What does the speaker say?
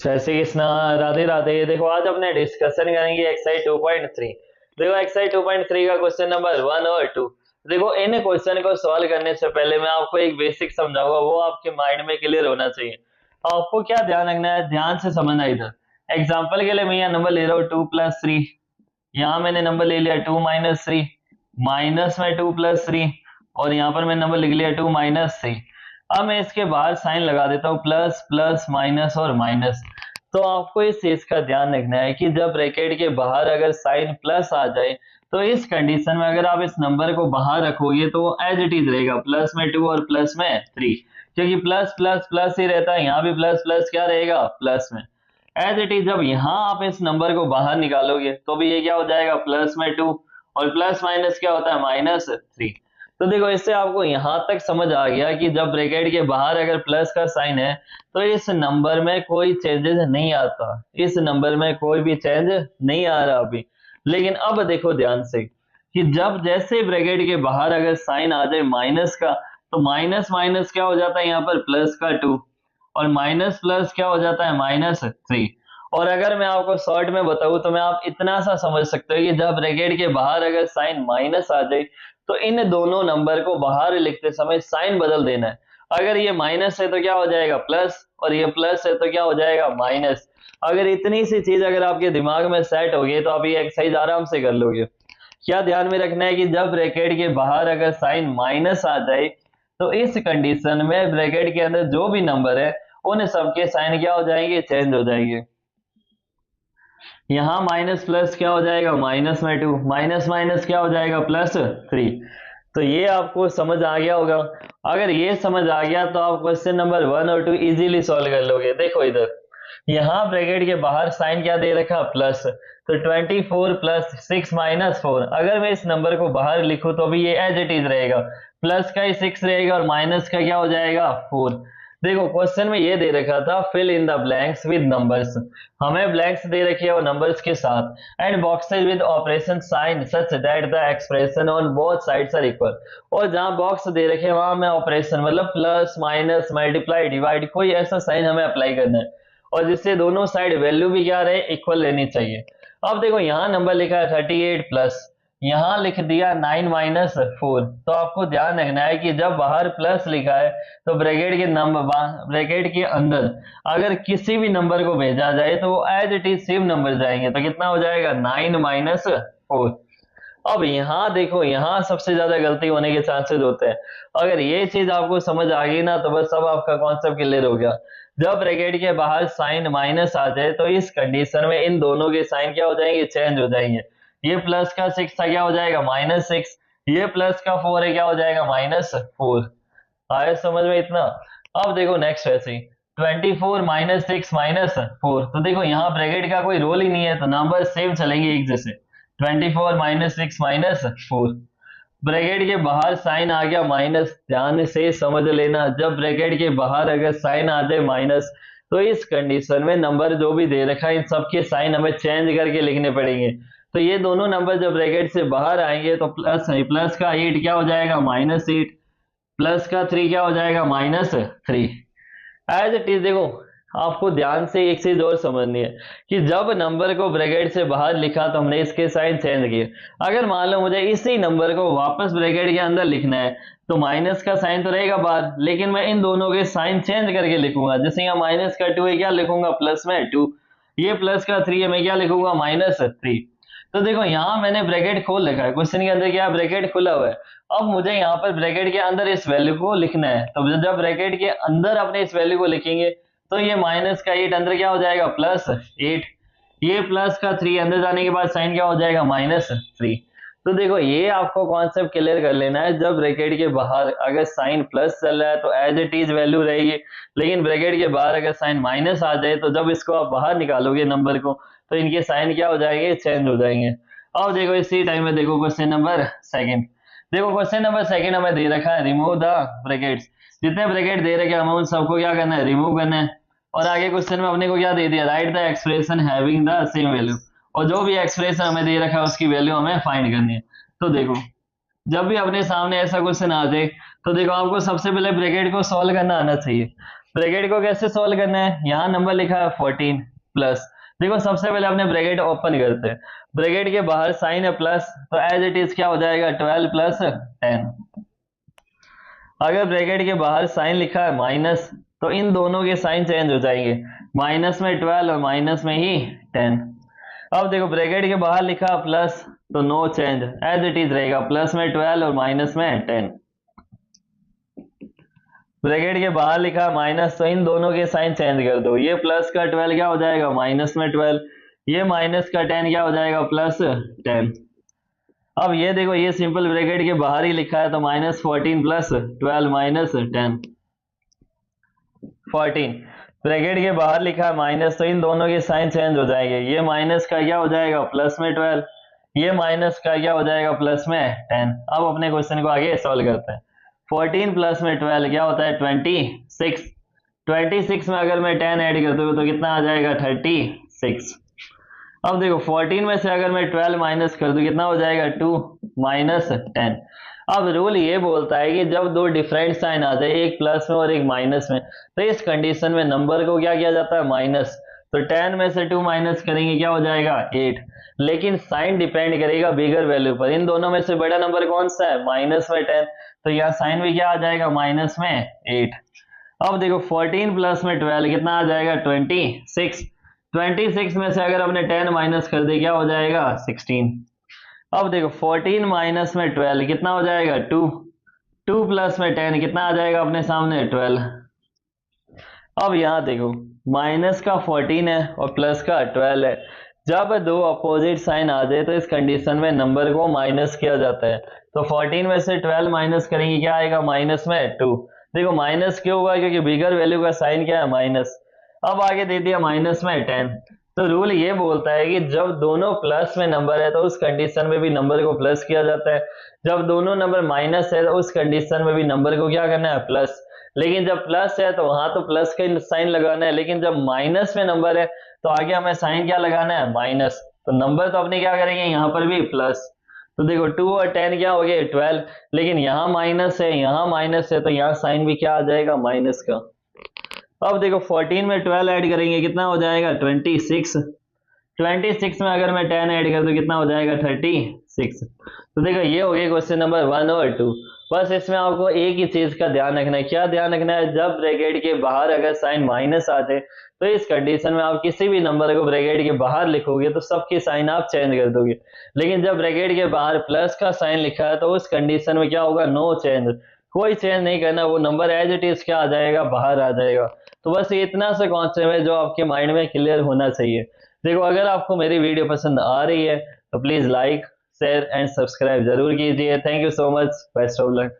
जैसे कृष्णा, राधे राधे। देखो आज अपने डिस्कशन करेंगे एक्सरसाइज 2.3। देखो एक्सरसाइज 2.3 का क्वेश्चन नंबर 1 और 2। देखो इन क्वेश्चन को सॉल्व करने से पहले मैं आपको एक बेसिक समझाऊंगा, वो आपके माइंड में क्लियर होना चाहिए। आपको क्या ध्यान रखना है, ध्यान से समझना। इधर एग्जाम्पल के लिए मैं यहाँ नंबर ले रहा हूँ 2+3। यहाँ मैंने नंबर ले लिया 2-3, माइनस में 2+3, और यहाँ पर मैंने नंबर लिख लिया 2-3। अब मैं इसके बाहर साइन लगा देता हूँ, प्लस प्लस माइनस और माइनस। तो आपको इस चीज का ध्यान रखना है कि जब ब्रैकेट के बाहर अगर साइन प्लस आ जाए, तो इस कंडीशन में अगर आप इस नंबर को बाहर रखोगे तो एज इट इज रहेगा, प्लस में 2 और प्लस में 3, क्योंकि प्लस प्लस प्लस ही रहता है। यहाँ भी प्लस प्लस क्या रहेगा, प्लस में। एज इट इज जब यहाँ आप इस नंबर को बाहर निकालोगे तो भी ये क्या हो जाएगा, प्लस में 2, और प्लस माइनस क्या होता है, -3। तो देखो इससे आपको यहां तक समझ आ गया कि जब ब्रैकेट के बाहर अगर प्लस का साइन है तो इस नंबर में कोई चेंजेस नहीं आता, इस नंबर में कोई भी चेंज नहीं आ रहा अभी। लेकिन अब देखो ध्यान से कि जब जैसे ब्रैकेट के बाहर अगर साइन आ जाए माइनस का, तो माइनस माइनस क्या हो जाता है यहाँ पर, प्लस का 2, और माइनस प्लस क्या हो जाता है, -3। और अगर मैं आपको शॉर्ट में बताऊं तो मैं आप इतना सा समझ सकते हो कि जब ब्रैकेट के बाहर अगर साइन माइनस आ जाए तो इन दोनों नंबर को बाहर लिखते समय साइन बदल देना है। अगर ये माइनस है तो क्या हो जाएगा, प्लस, और ये प्लस है तो क्या हो जाएगा, माइनस। अगर इतनी सी चीज अगर आपके दिमाग में सेट हो गई तो आप ये एक्सरसाइज आराम से कर लोगे। क्या ध्यान में रखना है कि जब ब्रैकेट के बाहर अगर साइन माइनस आ जाए तो इस कंडीशन में ब्रैकेट के अंदर जो भी नंबर है उन सबके साइन क्या हो जाएंगे, चेंज हो जाएंगे। यहाँ माइनस प्लस क्या हो जाएगा, माइनस में 2, माइनस माइनस क्या हो जाएगा, +3। तो ये आपको समझ आ गया होगा। अगर ये समझ आ गया तो आप क्वेश्चन नंबर 1 और 2 इजीली सॉल्व कर लोगे। देखो इधर यहाँ ब्रैकेट के बाहर साइन क्या दे रखा, प्लस। तो 24 + 6 - 4, अगर मैं इस नंबर को बाहर लिखूं तो भी ये एज इट इज रहेगा, प्लस का ही 6 रहेगा और माइनस का क्या हो जाएगा, 4। देखो क्वेश्चन में ये दे रखा था fill in the blanks with numbers, हमें ब्लैंक्स दे रखे हैं और नंबर्स के साथ, and boxes with operation sign such that the expression on both sides are equal. और जहां बॉक्स दे रखे हैं वहां में ऑपरेशन मतलब प्लस माइनस मल्टीप्लाई डिवाइड कोई ऐसा साइन हमें अप्लाई करना है, और जिससे दोनों साइड वैल्यू भी क्या रहे, इक्वल लेनी चाहिए। अब देखो यहाँ नंबर लिखा है 38 प्लस, यहाँ लिख दिया 9 - 4। तो आपको ध्यान रखना है कि जब बाहर प्लस लिखा है तो ब्रैकेट के अंदर अगर किसी भी नंबर को भेजा जाए तो वो as it is same number जाएंगे। तो कितना हो जाएगा, 9 - 4। अब यहाँ देखो, यहाँ सबसे ज्यादा गलती होने के चांसेस होते हैं। अगर ये चीज आपको समझ आ गई ना तो बस सब आपका कॉन्सेप्ट क्लियर हो गया। जब ब्रैकेट के बाहर साइन माइनस आ जाए तो इस कंडीशन में इन दोनों के साइन क्या हो जाएंगे, चेंज हो जाएंगे। ये प्लस का 6 था क्या हो जाएगा, -6। ये प्लस का 4 है क्या हो जाएगा, -4। आया समझ में इतना। अब देखो नेक्स्ट ऐसे ही 24 - 6 - 4। तो देखो यहाँ ब्रैकेट का कोई रोल ही नहीं है तो नंबर सेम चलेंगे एक जैसे। 24 - 6 - 4, ब्रैकेट के बाहर साइन आ गया माइनस। ध्यान से समझ लेना, जब ब्रैकेट के बाहर अगर साइन आ जाए माइनस तो इस कंडीशन में नंबर जो भी दे रखा है इन सबके साइन हमें चेंज करके लिखने पड़ेंगे। तो ये दोनों नंबर जब ब्रैकेट से बाहर आएंगे तो प्लस का 8 क्या हो जाएगा, -8, प्लस का 3 क्या हो जाएगा, -3। As it is. देखो आपको ध्यान से एक चीज और समझनी है कि जब नंबर को ब्रैकेट से बाहर लिखा तो हमने इसके साइन चेंज किए। अगर मान लो मुझे इसी नंबर को वापस ब्रैकेट के अंदर लिखना है तो माइनस का साइन तो रहेगा बाहर, लेकिन मैं इन दोनों के साइन चेंज करके लिखूंगा। जैसे यहाँ माइनस का 2 है क्या लिखूंगा, प्लस में 2। ये प्लस का 3 है मैं क्या लिखूंगा, -3। तो देखो यहाँ मैंने ब्रैकेट खोल रखा है, क्वेश्चन के अंदर क्या ब्रैकेट खुला हुआ है। अब मुझे यहाँ पर ब्रैकेट के अंदर इस वैल्यू को लिखना है, तो जब ब्रैकेट के अंदर अपने इस वैल्यू को लिखेंगे तो ये माइनस का 8 अंदर क्या हो जाएगा, +8। ये प्लस का 3 अंदर जाने के बाद साइन क्या हो जाएगा, -3। तो देखो ये आपको कॉन्सेप्ट क्लियर कर लेना है, जब ब्रैकेट के बाहर अगर साइन प्लस चल रहा है तो एज इट इज वैल्यू रहेगी, लेकिन ब्रैकेट के बाहर अगर साइन माइनस आ जाए तो जब इसको आप बाहर निकालोगे नंबर को तो इनके साइन क्या हो जाएंगे, चेंज हो जाएंगे। अब देखो इसी टाइम में देखो क्वेश्चन नंबर सेकंड। देखो क्वेश्चन नंबर सेकंड हमें दे रखा है रिमूव द ब्रैकेट्स। जितने ब्रैकेट दे रखे हमें उन सबको क्या करना है, रिमूव करना है। और आगे क्वेश्चन में अपने को क्या दे दिया, right the expression having the same value. और जो भी एक्सप्रेशन हमें दे रखा है उसकी वैल्यू हमें फाइंड करनी है। तो देखो जब भी अपने सामने ऐसा क्वेश्चन आ जाए तो देखो आपको सबसे पहले ब्रैकेट को सॉल्व करना आना चाहिए। ब्रैकेट को कैसे सॉल्व करना है, यहाँ नंबर लिखा है 14 प्लस, देखो सबसे पहले अपने ब्रैकेट ओपन करते हैं, ब्रैकेट के बाहर साइन है प्लस, तो एज इट इज क्या हो जाएगा 12 प्लस 10। अगर ब्रैकेट के बाहर साइन लिखा है माइनस, तो इन दोनों के साइन चेंज हो जाएंगे, माइनस में 12 और माइनस में ही 10। अब देखो ब्रैकेट के बाहर लिखा प्लस, तो no change, as it is रहेगा, प्लस में 12 और माइनस में 10। ब्रैकेट के बाहर लिखा माइनस, तो इन दोनों के साइन चेंज कर दो, ये प्लस का 12 क्या हो जाएगा माइनस में 12, ये माइनस का 10 क्या हो जाएगा प्लस 10। अब ये देखो ये सिंपल ब्रैकेट के बाहर ही लिखा है, तो माइनस 14 प्लस 12 माइनस 10। 14 ब्रैकेट के बाहर लिखा है माइनस, तो इन दोनों के साइन चेंज हो जाएंगे, ये माइनस का क्या हो जाएगा प्लस में 12, ये माइनस का क्या हो जाएगा प्लस में 10। अब अपने क्वेश्चन को आगे सॉल्व करते हैं। 14 प्लस में 12 क्या होता है 26, 26 में अगर मैं 10 ऐड कर दूँ तो कितना आ जाएगा 36। अब देखो 14 में से अगर मैं 12 माइनस कर दूं कितना हो जाएगा 2 माइनस 10। अब रूल ये बोलता है कि जब दो डिफरेंट साइन आ जाए, एक प्लस में और एक माइनस में, तो इस कंडीशन में नंबर को क्या किया जाता है माइनस, तो 10 में से 2 माइनस करेंगे क्या हो जाएगा 8, लेकिन साइन डिपेंड करेगा बिगर वैल्यू पर, इन दोनों में से बड़ा नंबर कौन सा है माइनस में 10, तो यहाँ साइन भी क्या आ जाएगा माइनस में 8। अब देखो 14 प्लस में 12 कितना आ जाएगा 26, 26 में से अगर हमने 10 माइनस कर दिया क्या हो जाएगा 16। अब देखो 14 माइनस में 12 कितना हो जाएगा 2, 2 प्लस में 10 कितना आ जाएगा अपने सामने 12। अब यहाँ देखो माइनस का 14 है और प्लस का 12 है, जब दो अपोजिट साइन आ जाए तो इस कंडीशन में नंबर को माइनस किया जाता है, तो 14 में से 12 माइनस करेंगे क्या आएगा माइनस में 2। देखो माइनस क्यों हुआ, क्योंकि बिगर वैल्यू का साइन क्या है माइनस। अब आगे दे दिया माइनस में 10, तो रूल ये बोलता है कि जब दोनों प्लस में नंबर है तो उस कंडीशन में भी नंबर को प्लस किया जाता है, जब दोनों नंबर माइनस है तो उस कंडीशन में भी नंबर को क्या करना है प्लस, लेकिन जब प्लस है तो वहां तो प्लस का साइन लगाना है, लेकिन जब माइनस में नंबर है तो आगे हमें साइन क्या लगाना है माइनस, तो नंबर तो अपने क्या करेंगे यहाँ पर भी प्लस। तो देखो 2 और 10 क्या हो गए 12, लेकिन यहाँ माइनस है यहाँ माइनस है, तो यहाँ साइन भी क्या आ जाएगा माइनस का। अब देखो 14 में 12 ऐड करेंगे कितना हो जाएगा 26, 26 में अगर मैं 10 ऐड कर दूं कितना हो जाएगा 36। तो देखो ये हो गया क्वेश्चन नंबर 1 और 2। बस इसमें आपको एक ही चीज का ध्यान रखना है, क्या ध्यान रखना है, जब ब्रैकेट के बाहर अगर साइन माइनस आते तो इस कंडीशन में आप किसी भी नंबर को ब्रैकेट के बाहर लिखोगे तो सबकी साइन आप चेंज कर दोगे, लेकिन जब ब्रैकेट के बाहर प्लस का साइन लिखा है तो उस कंडीशन में क्या होगा नो चेंज, कोई चेंज नहीं करना, वो नंबर एज इट इज क्या आ जाएगा बाहर आ जाएगा। तो बस इतना सा कॉन्सेप्ट है जो आपके माइंड में क्लियर होना चाहिए। देखो अगर आपको मेरी वीडियो पसंद आ रही है तो please like share and subscribe जरूर कीजिए। Thank you so much, best of luck.